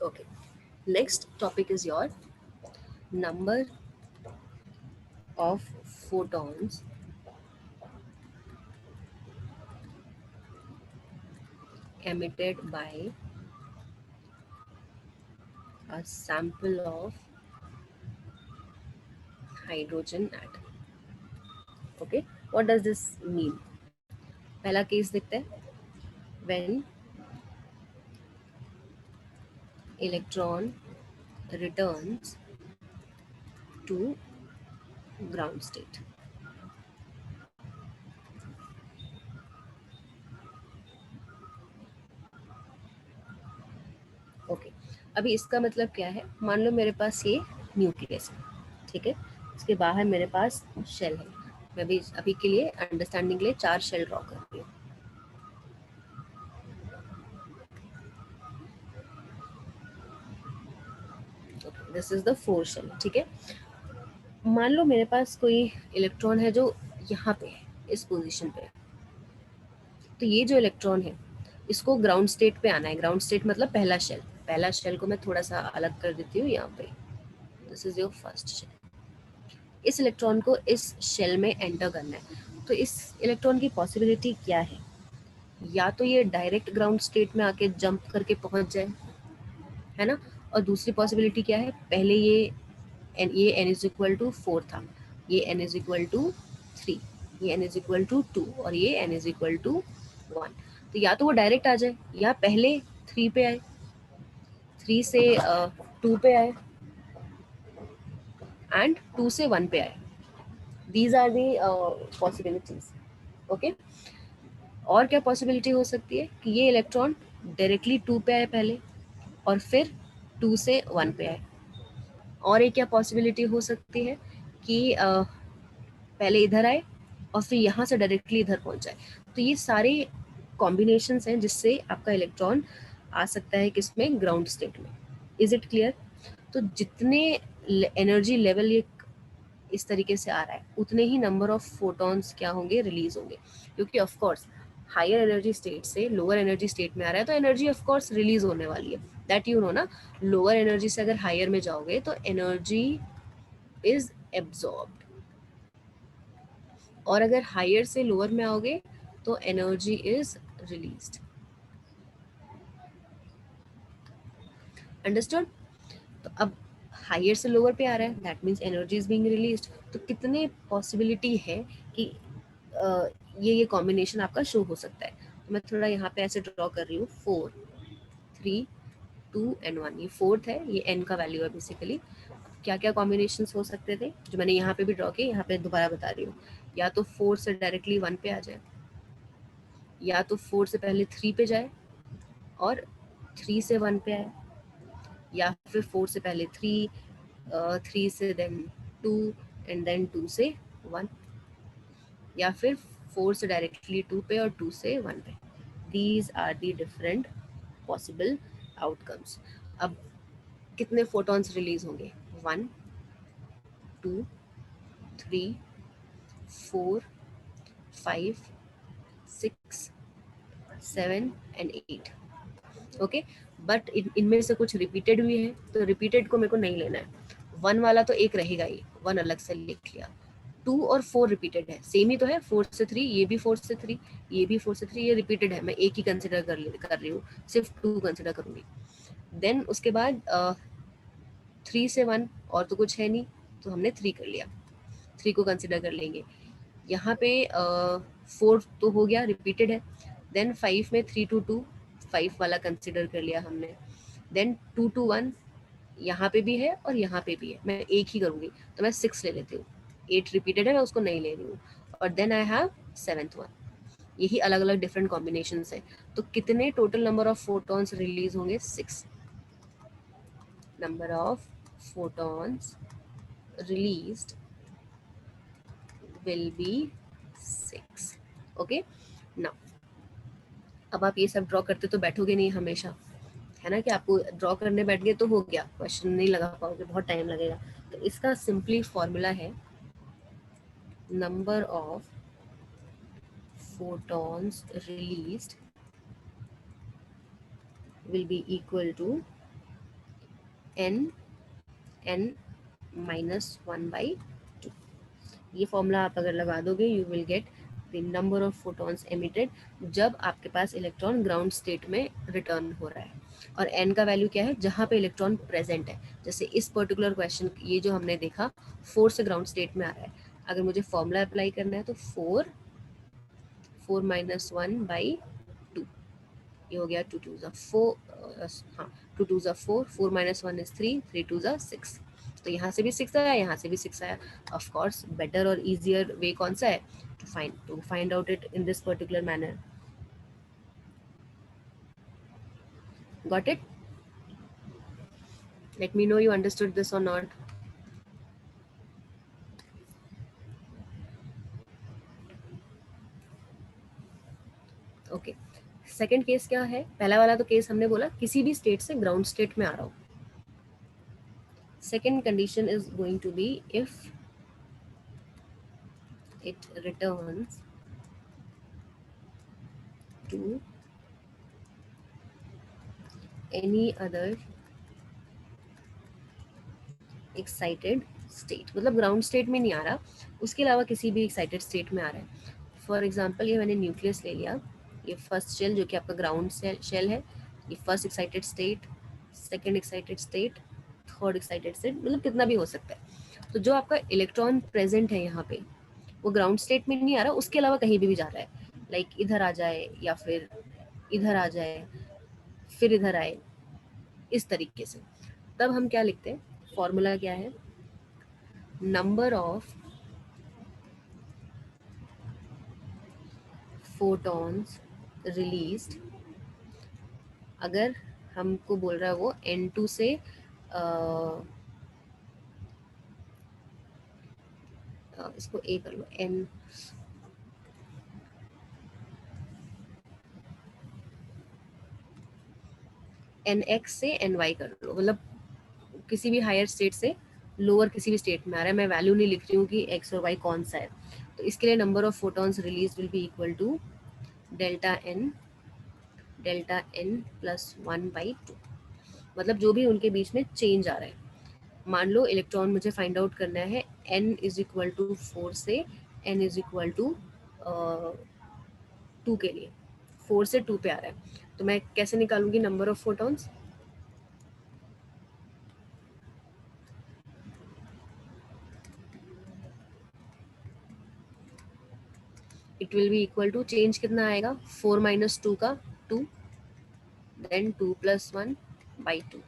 Okay. Next topic is your number of photons emitted by a sample of hydrogen atom. Okay, what does this mean? पहला case देखते हैं. When electron returns to ground state. Okay, अभी इसका मतलब क्या है? मान लो मेरे पास ये न्यूक्लियस है, ठीक है, इसके बाहर मेरे पास शेल है. मैं भी अभी के लिए अंडरस्टैंडिंग के लिए 4 शेल ड्रॉ कर रही हूँ. This is the 4 shell. ठीक है, मान लो मेरे पास कोई इलेक्ट्रॉन है जो यहाँ पे है, इस पोजीशन पे. तो ये जो इलेक्ट्रॉन है इसको ग्राउंड स्टेट पे आना है. ग्राउंड स्टेट मतलब पहला शेल. पहला शेल को मैं थोड़ा सा अलग कर देती हूँ यहाँ पे. This is your first shell. इस इलेक्ट्रॉन को इस शेल में एंटर करना है. तो इस इलेक्ट्रॉन की पॉसिबिलिटी क्या है? या तो ये डायरेक्ट ग्राउंड स्टेट में आके जंप करके पहुंच जाए, है ना. और दूसरी पॉसिबिलिटी क्या है? पहले ये n इज इक्वल टू 4 था, ये n इज इक्वल टू 3, ये n इज इक्वल टू 2 और ये n इज इक्वल टू 1. तो या तो वो डायरेक्ट आ जाए या पहले 3 पे आए, 3 से 2 पे आए एंड 2 से 1 पे आए. These are the possibilities. Okay, और क्या पॉसिबिलिटी हो सकती है? कि ये इलेक्ट्रॉन डायरेक्टली 2 पे आए पहले और फिर 2 से 1 पे आए. और एक क्या पॉसिबिलिटी हो सकती है कि पहले इधर आए और फिर यहाँ से डायरेक्टली इधर पहुँच जाए. तो ये सारे कॉम्बिनेशंस हैं जिससे आपका इलेक्ट्रॉन आ सकता है किसमें? ग्राउंड स्टेट में. Is it clear? तो जितने एनर्जी लेवल ये इस तरीके से आ रहा है उतने ही नंबर ऑफ फोटॉन्स क्या होंगे? रिलीज होंगे. क्योंकि of course higher energy state से लोअर एनर्जी स्टेट में आ रहा है तो एनर्जी ऑफ कोर्स रिलीज होने वाली है. दैट यू नो ना. लोअर एनर्जी से अगर हायर में जाओगे तो एनर्जी इज एब्जॉर्ब्ड, और अगर हायर से लोअर में आओगे तो एनर्जी इज रिलीज्ड. अंडरस्टूड? तो अब हायर से लोअर पे आ रहा है, that means energy is being released. तो कितने पॉसिबिलिटी है कि ये कॉम्बिनेशन आपका शो हो सकता है? तो मैं थोड़ा यहाँ पे ऐसे ड्रॉ कर रही हूँ. 4, 3, 2 एंड 1. ये फोर्थ है, ये n का वैल्यू है बेसिकली. क्या क्या कॉम्बिनेशन हो सकते थे जो मैंने यहाँ पे भी ड्रॉ किए, यहाँ पे दोबारा बता रही हूँ. या तो 4 से डायरेक्टली 1 पे आ जाए, या तो 4 से पहले 3 पे जाए और 3 से 1 पे आए, या फिर 4 से पहले 3, 3 से देन 2 एंड देन 2 से 1, या फिर 4 से डायरेक्टली 2 पे और 2 से 1 पे. These are the different possible outcomes. अब कितने फोटॉन्स रिलीज होंगे? 1, 2, 3, 4, 5, 6, 7 एंड 8. ओके, बट इनमें से कुछ रिपीटेड भी है तो रिपीटेड को मेरे को नहीं लेना है. 1 वाला तो एक रहेगा ही, 1 अलग से लिख लिया. 2 और 4 रिपीटेड है, सेम ही तो है. 4 से 3, ये भी 4 से 3, ये भी 4 से 3, ये रिपीटेड है. मैं एक ही कंसिडर कर रही हूँ, सिर्फ 2 कंसिडर करूंगी. देन उसके बाद 3 से 1 और तो कुछ है नहीं, तो हमने 3 कर लिया, 3 को कंसिडर कर लेंगे. यहाँ पे 4 तो हो गया, रिपीटेड है. देन 5 में 3 to 2, 5 वाला कंसिडर कर लिया हमने. देन 2 to 1 यहाँ पे भी है और यहाँ पे भी है, मैं एक ही करूँगी तो मैं 6 ले लेती हूँ. 8 रिपीटेड है, मैं उसको नहीं ले रही हूँ. और then I have 7th one. यही अलग अलग डिफरेंट कॉम्बिनेशन है. तो कितने total number of photons release होंगे? 6. Number of photons released will be 6. Okay, now अब आप ये सब ड्रॉ करते तो बैठोगे नहीं हमेशा, है ना, कि आपको ड्रॉ करने बैठ गए तो हो गया, क्वेश्चन नहीं लगा पाओगे, बहुत टाइम लगेगा. तो इसका सिंपली फॉर्मूला है number of photons released will be equal to n n minus 1/2। ये फॉर्मूला आप अगर लगा दोगे you will get the number of photons emitted जब आपके पास इलेक्ट्रॉन ग्राउंड स्टेट में रिटर्न हो रहा है। और n का वैल्यू क्या है, जहाँ पे इलेक्ट्रॉन प्रेजेंट है। जैसे इस पर्टिकुलर क्वेश्चन ये जो हमने देखा 4 से ग्राउंड स्टेट में आ रहा है, अगर मुझे फॉर्मूला अप्लाई करना है तो 4 माइनस 1/2, ये हो गया 2 2 ज़ा 4, हाँ 2 2 ज़ा 4, 4 माइनस 1 इज 3, 3 2 ज़ा 6। तो यहाँ से भी 6 आया, यहाँ से भी 6 आया। ऑफ कोर्स बेटर और इजियर वे कौन सा है to find out it in this particular manner. Got it? Let me know you understood this or not. Okay, second case क्या है? पहला वाला तो केस हमने बोला किसी भी स्टेट से ग्राउंड स्टेट में आ रहा हूँ। Second condition is going to be if it returns to any other excited state, मतलब ग्राउंड स्टेट में नहीं आ रहा, उसके अलावा किसी भी एक्साइटेड स्टेट में आ रहा है। फॉर एग्जाम्पल ये मैंने न्यूक्लियस ले लिया, ये फर्स्ट शेल जो कि आपका ग्राउंड शेल है, ये first excited state, second excited state, third excited state, मतलब कितना भी हो सकता है। तो जो आपका इलेक्ट्रॉन प्रेजेंट है यहाँ पे वो ग्राउंड स्टेट में नहीं आ रहा, उसके अलावा कहीं भी जा रहा है। लाइक इधर आ जाए या फिर इधर आ जाए फिर इधर आए, इस तरीके से। तब हम क्या लिखते हैं, फॉर्मूला क्या है, नंबर ऑफ फोटॉन्स रिलीज्ड, अगर हमको बोल रहा है वो n2 से इसको a कर लो, nx से ny कर लो, मतलब किसी भी हायर स्टेट से लोअर किसी भी स्टेट में आ रहा है। मैं वैल्यू नहीं लिख रही हूँ कि x और y कौन सा है। तो इसके लिए number of photons release will be equal to delta n plus 1/2, मतलब जो भी उनके बीच में चेंज आ रहा है। मान लो इलेक्ट्रॉन मुझे फाइंड आउट करना है n इज इक्वल टू 4 से n इज इक्वल टू 2 के लिए, 4 से 2 पे आ रहा है, तो मैं कैसे निकालूंगी number of photons? It will be equal to, change कितना आएगा, 4 माइनस 2 का 2, देन 2 प्लस 1/2,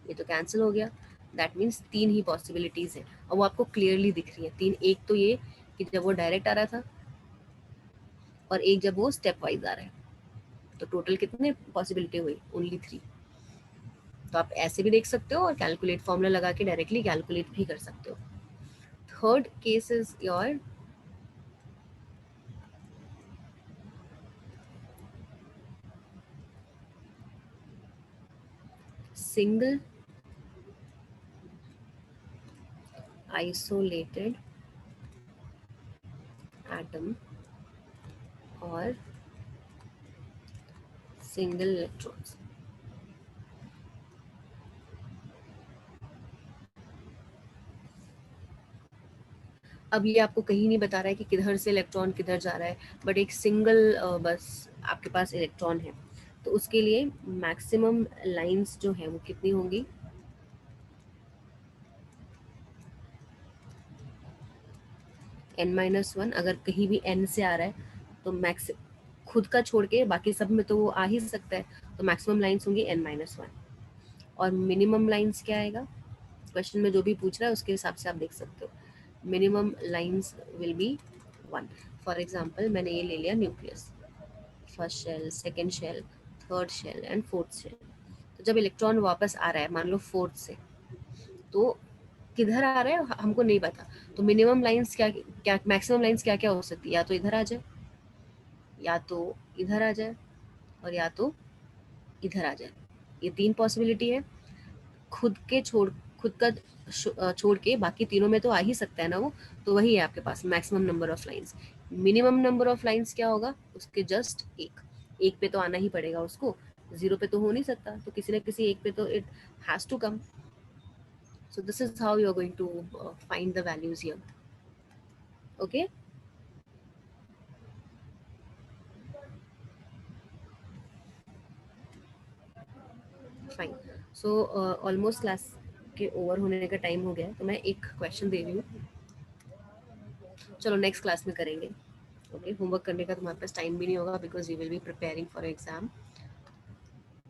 ये तो कैंसिल हो गया। दैट मीन्स 3 ही पॉसिबिलिटीज है और वो आपको क्लियरली दिख रही है 3। एक तो ये कि जब वो डायरेक्ट आ रहा था और एक जब वो स्टेप वाइज आ रहा है, तो टोटल कितने पॉसिबिलिटी हुई, ओनली 3। तो आप ऐसे भी देख सकते हो और कैलकुलेट फॉर्मूला लगा के डायरेक्टली कैलकुलेट भी कर सकते हो। Third case is your single isolated atom और सिंगल इलेक्ट्रॉन्स। अब ये आपको कहीं नहीं बता रहा है कि किधर से इलेक्ट्रॉन किधर जा रहा है, बट एक सिंगल बस आपके पास इलेक्ट्रॉन है, तो उसके लिए मैक्सिमम लाइंस जो है वो कितनी होंगी, n-1। अगर कहीं भी n से आ रहा है तो मैक्स खुद का छोड़ के बाकी सब में तो वो आ ही सकता है, तो मैक्सिमम लाइंस होंगी n-1। और मिनिमम लाइंस क्या आएगा, क्वेश्चन में जो भी पूछ रहा है उसके हिसाब से आप देख सकते हो। Minimum lines will be 1। For example मैंने ये ले लिया nucleus, first shell, second shell, third shell and fourth shell. तो जब इलेक्ट्रॉन वापस आ रहा है मान लो फोर्थ से, तो किधर आ रहा है हमको नहीं पता, तो मिनिमम लाइंस क्या क्या, मैक्सिमम लाइंस क्या क्या हो सकती है, या तो इधर आ जाए, या तो इधर आ जाए, और या तो इधर आ जाए। ये 3 पॉसिबिलिटी है। खुद के छोड़ खुद का छोड़ के बाकी तीनों में तो आ ही सकता है ना वो, तो वही है आपके पास maximum number of lines. Minimum number of lines क्या होगा, उसके जस्ट एक पे तो आना ही पड़ेगा उसको, 0 पे तो हो नहीं सकता, तो किसी न किसी एक पे तो it has to come. So this is how you're going to find the values here. Okay. Fine. So almost class के ओवर होने का टाइम हो गया है, तो मैं एक क्वेश्चन दे रही हूँ. चलो नेक्स्ट क्लास में करेंगे. ओके, होमवर्क करने का तुम्हारे पास टाइम भी नहीं होगा because you will be preparing for exam.